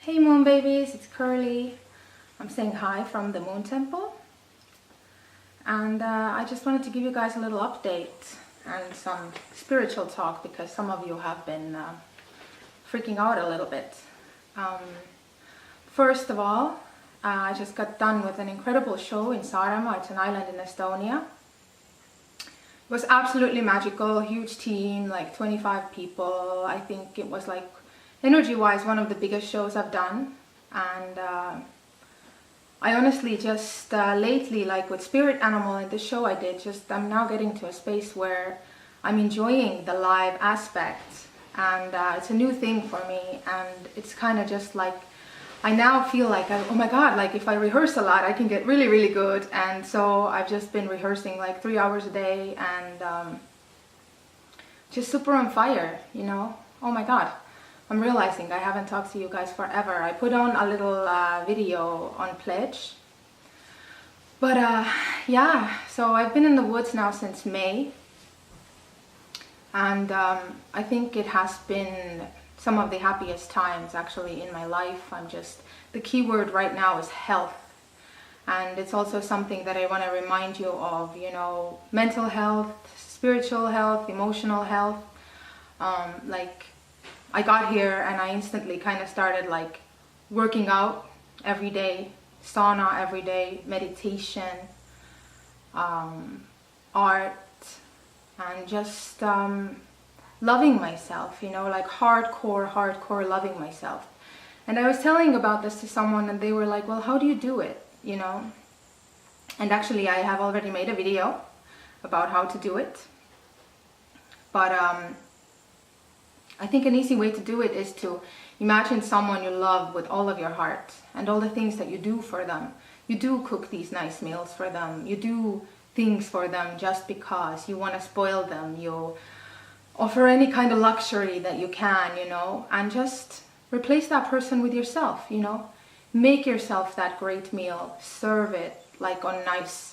Hey moon babies, it's Curly. I'm saying hi from the Moon Temple, and I just wanted to give you guys a little update and some spiritual talk because some of you have been freaking out a little bit. First of all, I just got done with an incredible show in Saaremaa. It's an island in Estonia. It was absolutely magical, huge team, like 25 people. I think it was like energy-wise one of the biggest shows I've done, and I honestly just lately, like with Spirit Animal and the show I did, I'm now getting to a space where I'm enjoying the live aspect, and it's a new thing for me, and it's kind of just like I now feel like, oh my god, like if I rehearse a lot I can get really, really good. And so I've just been rehearsing like 3 hours a day and just super on fire, you know. Oh my god, I'm realizing I haven't talked to you guys forever. I put on a little video on Pledge. But yeah, so I've been in the woods now since May. And I think it has been some of the happiest times actually in my life. The key word right now is health. And it's also something that I want to remind you of, you know, mental health, spiritual health, emotional health. Like, I got here and I instantly kind of started like working out every day, sauna every day, meditation, art, and just loving myself, you know, like hardcore loving myself. And I was telling about this to someone and they were like, well, how do you do it, you know? And actually I have already made a video about how to do it. But I think an easy way to do it is to imagine someone you love with all of your heart and all the things that you do for them. You do cook these nice meals for them. You do things for them just because you want to spoil them. You offer any kind of luxury that you can, you know, and just replace that person with yourself, you know. Make yourself that great meal. Serve it like on nice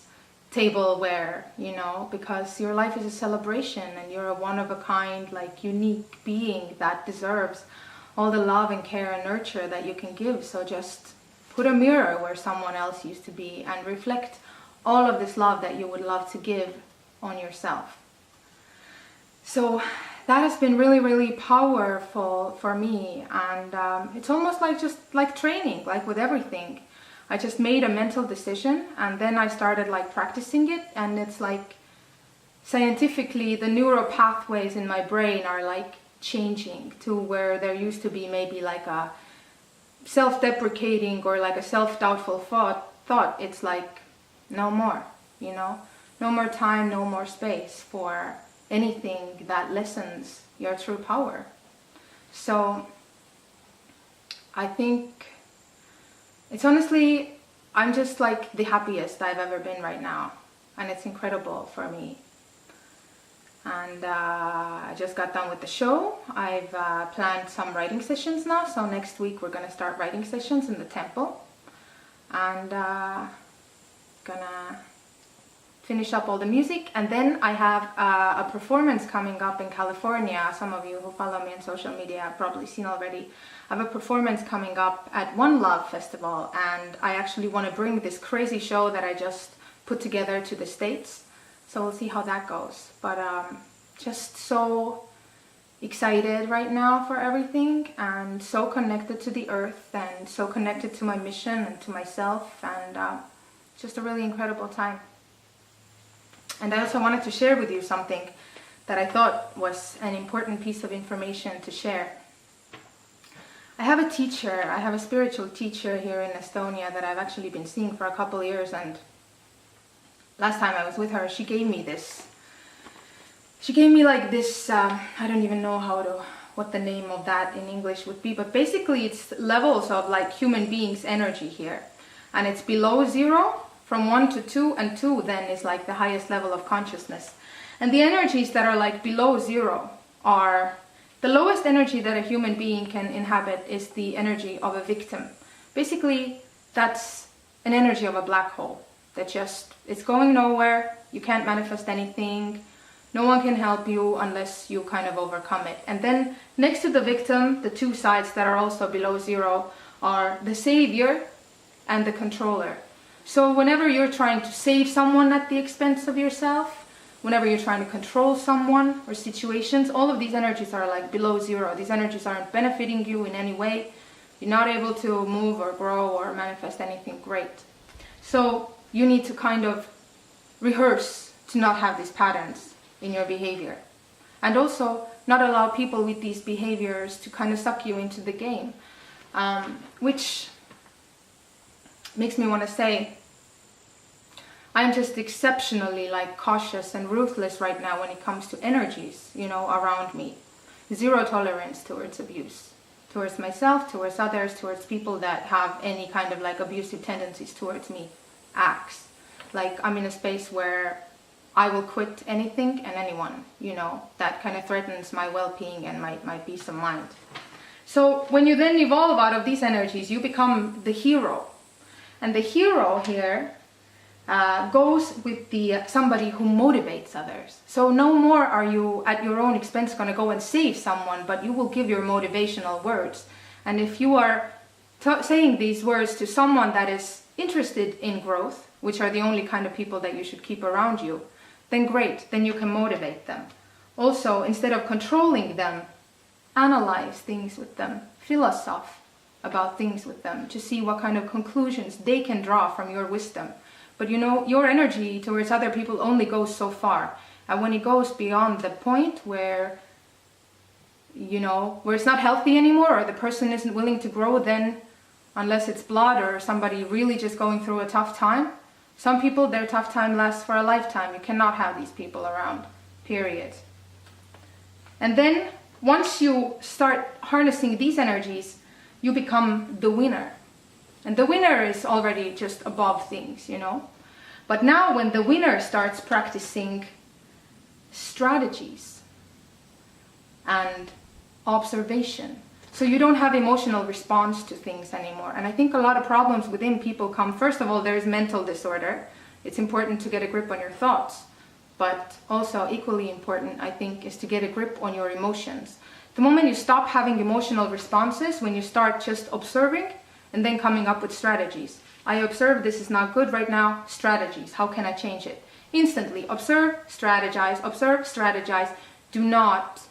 tableware, you know, because your life is a celebration and you're a one-of-a-kind, like unique being that deserves all the love and care and nurture that you can give. So just put a mirror where someone else used to be and reflect all of this love that you would love to give on yourself. So that has been really, really powerful for me, and it's almost like just like training, like with everything. I just made a mental decision and then I started like practicing it, and it's like scientifically the neural pathways in my brain are like changing to where there used to be maybe like a self-deprecating or like a self-doubtful thought. It's like no more, you know, no more time, no more space for anything that lessens your true power. So I think it's honestly, I'm just like the happiest I've ever been right now, and it's incredible for me. And I just got done with the show. I've planned some writing sessions now, so next week we're gonna start writing sessions in the temple, and gonna finish up all the music. And then I have a performance coming up in California. Some of you who follow me on social media have probably seen already. I have a performance coming up at One Love Festival, and I actually want to bring this crazy show that I just put together to the States. So we'll see how that goes. But just so excited right now for everything, and so connected to the earth, and so connected to my mission and to myself, and just a really incredible time. And I also wanted to share with you something that I thought was an important piece of information to share. I have a teacher, I have a spiritual teacher here in Estonia that I've actually been seeing for a couple of years, and last time I was with her, she gave me this. She gave me like this, I don't even know what the name of that in English would be, but basically it's levels of like human beings' energy here. And it's below 0, from 1 to 2, and 2 then is like the highest level of consciousness. And the energies that are like below 0 are, the lowest energy that a human being can inhabit is the energy of a victim. Basically, that's an energy of a black hole that just, it's going nowhere, you can't manifest anything, no one can help you unless you kind of overcome it. And then next to the victim, the two sides that are also below 0 are the savior and the controller. So whenever you're trying to save someone at the expense of yourself, whenever you're trying to control someone or situations, all of these energies are like below zero. These energies aren't benefiting you in any way. You're not able to move or grow or manifest anything great. So you need to kind of rehearse to not have these patterns in your behavior. And also not allow people with these behaviors to kind of suck you into the game. Which makes me want to say, I'm just exceptionally like cautious and ruthless right now when it comes to energies, you know, around me. Zero tolerance towards abuse. Towards myself, towards others, towards people that have any kind of like abusive tendencies towards me. Acts. Like I'm in a space where I will quit anything and anyone, you know, that kind of threatens my well-being and my peace of mind. So when you then evolve out of these energies, you become the hero. And the hero here goes with the somebody who motivates others. So no more are you at your own expense going to go and save someone, but you will give your motivational words. And if you are saying these words to someone that is interested in growth, which are the only kind of people that you should keep around you, then great, then you can motivate them. Also, instead of controlling them, analyze things with them, philosoph about things with them to see what kind of conclusions they can draw from your wisdom. But you know, your energy towards other people only goes so far. And when it goes beyond the point where, you know, where it's not healthy anymore or the person isn't willing to grow, then unless it's blood or somebody really just going through a tough time, some people, their tough time lasts for a lifetime. You cannot have these people around, period. And then once you start harnessing these energies, you become the winner. And the winner is already just above things, you know. But now when the winner starts practicing strategies and observation, so you don't have emotional response to things anymore. And I think a lot of problems within people come, first of all, there is mental disorder. It's important to get a grip on your thoughts. But also equally important, I think, is to get a grip on your emotions. The moment you stop having emotional responses, when you start just observing and then coming up with strategies. I observe this is not good right now, strategies. How can I change it? Instantly observe, strategize. Do not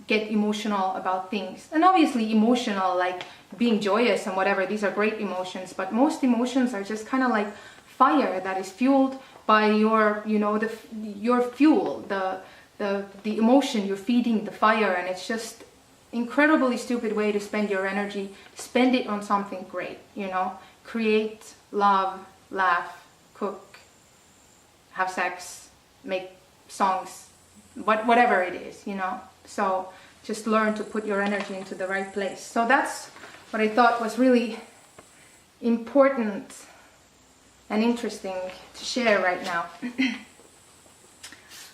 get emotional about things. And obviously emotional, like being joyous and whatever, these are great emotions, but most emotions are just kind of like fire that is fueled by your, you know, your fuel, the emotion, you're feeding the fire, and it's just incredibly stupid way to spend your energy. Spend it on something great, you know, create, love, laugh, cook, have sex, make songs, whatever it is, you know. So just learn to put your energy into the right place. So that's what I thought was really important and interesting to share right now.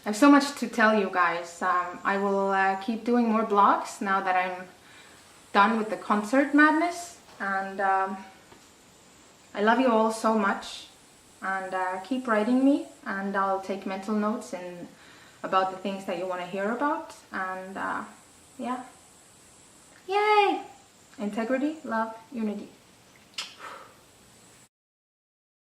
I have so much to tell you guys. I will keep doing more blogs now that I'm done with the concert madness. And I love you all so much. And keep writing me, and I'll take mental notes about the things that you want to hear about. And yeah. Yay! Integrity, love, unity.